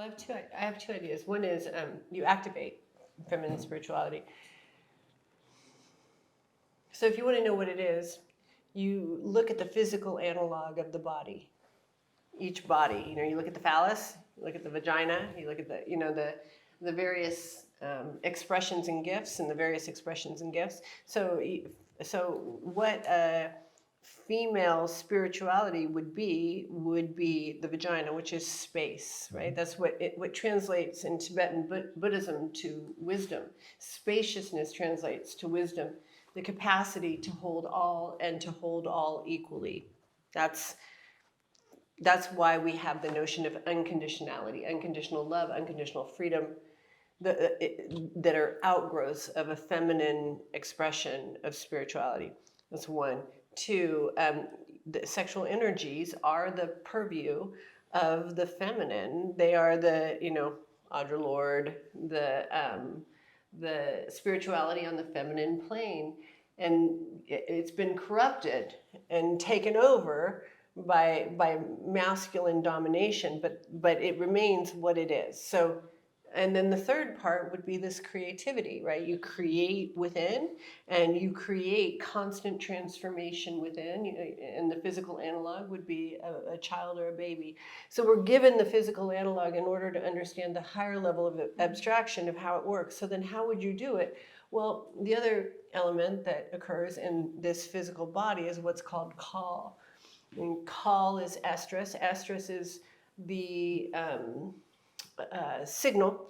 I have two ideas. One is you activate feminine spirituality. So if you want to know what it is, you look at the physical analog of the body. Each body, you look at the phallus, you look at the vagina, you look at the various expressions and gifts, and the various expressions and gifts. So what female spirituality would be the vagina, which is space, right? That's what translates in Tibetan Buddhism to wisdom. Spaciousness translates to wisdom, the capacity to hold all and to hold all equally. That's why we have the notion of unconditionality, unconditional love, unconditional freedom, that are outgrowths of a feminine expression of spirituality. That's one. Two, the sexual energies are the purview of the feminine. They are the, Audre Lorde, the spirituality on the feminine plane. And it's been corrupted and taken over by masculine domination, but it remains what it is. So, and then the third part would be this creativity, right? You create within, and you create constant transformation within, and the physical analog would be a child or a baby. So we're given the physical analog in order to understand the higher level of abstraction of how it works. So then how would you do it? Well, the other element that occurs in this physical body is what's called call. And call is estrus. Estrus is the signal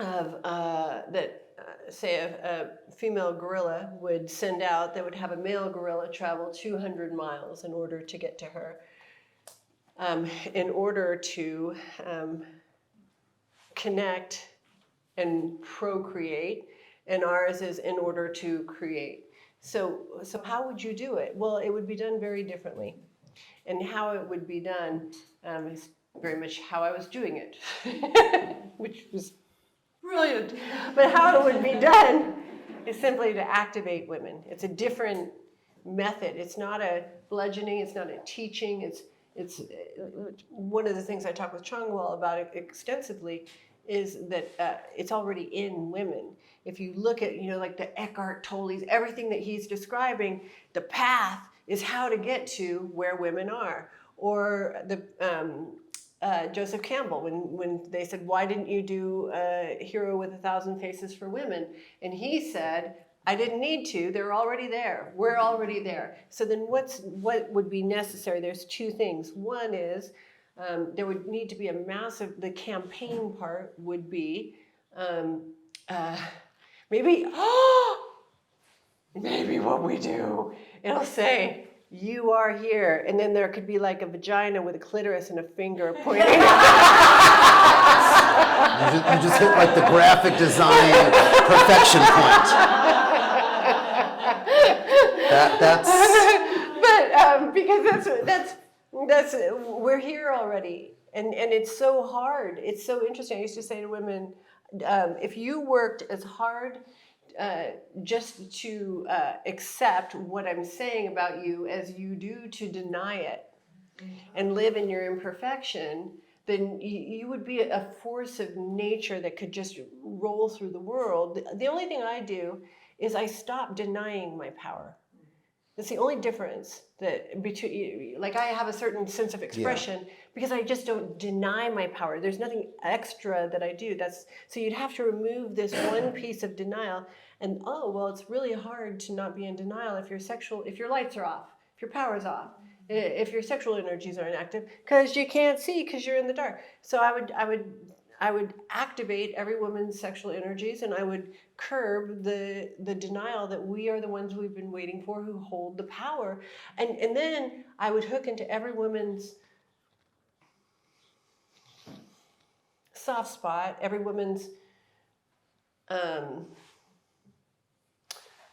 of that, say, a female gorilla would send out, that would have a male gorilla travel 200 miles in order to get to her, in order to connect and procreate, and ours is in order to create. So how would you do it? Well, it would be done very differently. And how it would be done is very much how I was doing it, which was brilliant. But how it would be done is simply to activate women. It's a different method. It's not a bludgeoning. It's not a teaching. It's one of the things I talk with Changwal about extensively is that it's already in women. If you look at, like the Eckhart Tolle's, everything that he's describing, the path is how to get to where women are. Or the Joseph Campbell, when they said, why didn't you do a Hero with 1,000 Faces for Women? And he said, I didn't need to, they're already there. We're already there. So then what would be necessary? There's two things. One is, there would need to be a massive, the campaign part would be, maybe what we do, it'll say, you are here. And then there could be like a vagina with a clitoris and a finger pointing. You just hit like the graphic design perfection point. That's. But because that's we're here already, and it's so hard. It's so interesting. I used to say to women, if you worked as hard just to accept what I'm saying about you as you do to deny it and live in your imperfection, then you would be a force of nature that could just roll through the world. The only thing I do is I stop denying my power. That's the only difference that between, like, I have a certain sense of expression because I just don't deny my power. There's nothing extra that I do. So you'd have to remove this one piece of denial, and it's really hard to not be in denial if your lights are off, if your power's off, if your sexual energies are inactive, because you can't see because you're in the dark. So I would activate every woman's sexual energies, and I would curb the denial that we are the ones we've been waiting for, who hold the power. And then I would hook into every woman's soft spot, every woman's,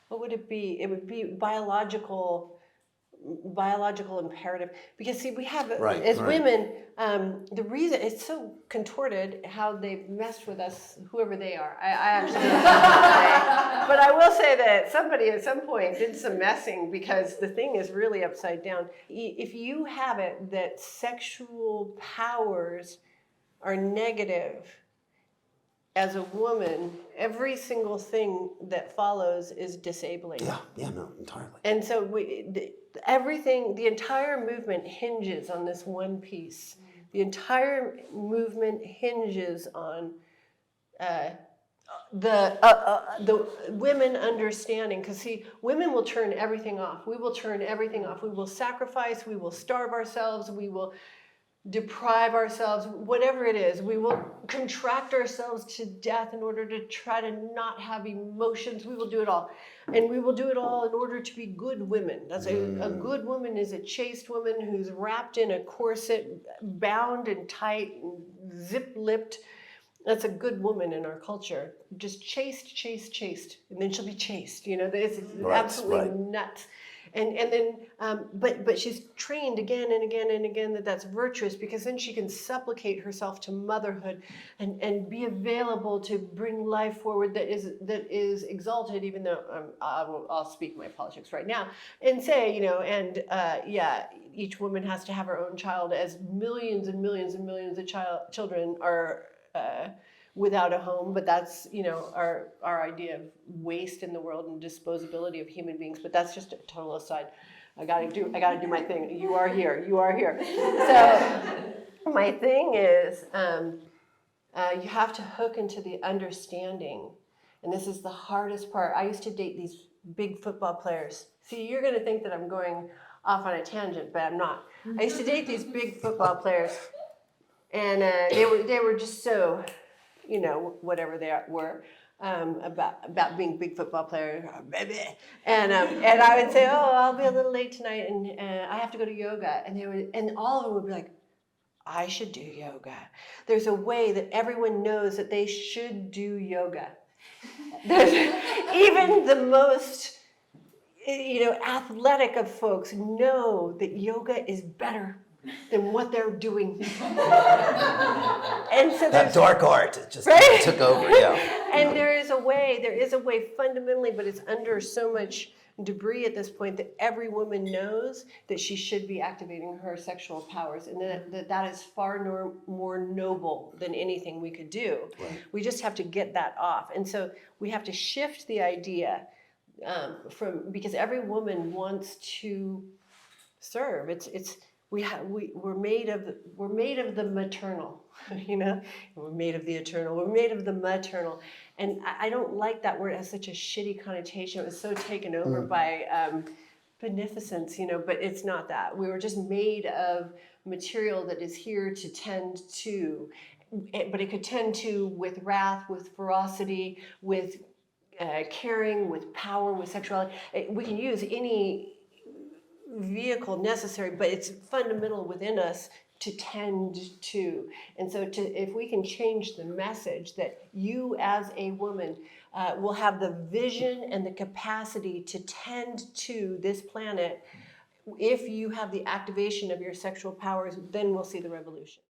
what would it be? It would be biological biological imperative, because see, we have Right, as right. women, the reason it's so contorted how they've messed with us, whoever they are. I actually don't know, but I will say that somebody at some point did some messing, because the thing is really upside down. If you have it that sexual powers are negative as a woman, every single thing that follows is disabling. Yeah, no, entirely. And so everything, the entire movement hinges on this one piece. The entire movement hinges on the women understanding. Because see, women will turn everything off. We will turn everything off. We will sacrifice. We will starve ourselves. We will deprive ourselves, whatever it is. We will contract ourselves to death in order to try to not have emotions. We will do it all. And we will do it all in order to be good women. That's a good woman is a chaste woman who's wrapped in a corset, bound and tight, and zip-lipped. That's a good woman in our culture. Just chaste, chaste, chaste. And then she'll be chaste. It's absolutely nuts. And then, but she's trained again and again and again that that's virtuous, because then she can supplicate herself to motherhood and be available to bring life forward that is exalted, even though I'll speak my politics right now and say, each woman has to have her own child, as millions and millions and millions of children are without a home. But that's our idea of waste in the world and disposability of human beings. But that's just a total aside. I gotta do my thing. You are here. So my thing is, you have to hook into the understanding, and this is the hardest part. I used to date these big football players. See, you're gonna think that I'm going off on a tangent, but I'm not. I used to date these big football players, and they were just so, whatever they were, about being big football players, and I would say, oh, I'll be a little late tonight, and I have to go to yoga, and all of them would be like, I should do yoga. There's a way that everyone knows that they should do yoga. Even the most athletic of folks know that yoga is better than what they're doing. And so that dark art just took over, And there is a way fundamentally, but it's under so much debris at this point, that every woman knows that she should be activating her sexual powers, and that is far more noble than anything we could do. Right. We just have to get that off. And so we have to shift the idea because every woman wants to serve. We're made of the maternal, We're made of the eternal. We're made of the maternal, and I don't like that word. It has such a shitty connotation. It was so taken over by beneficence, But it's not that. We were just made of material that is here to tend to, but it could tend to with wrath, with ferocity, with caring, with power, with sexuality. We can use any vehicle necessary, but it's fundamental within us to tend to. And so if we can change the message that you as a woman will have the vision and the capacity to tend to this planet, if you have the activation of your sexual powers, then we'll see the revolution.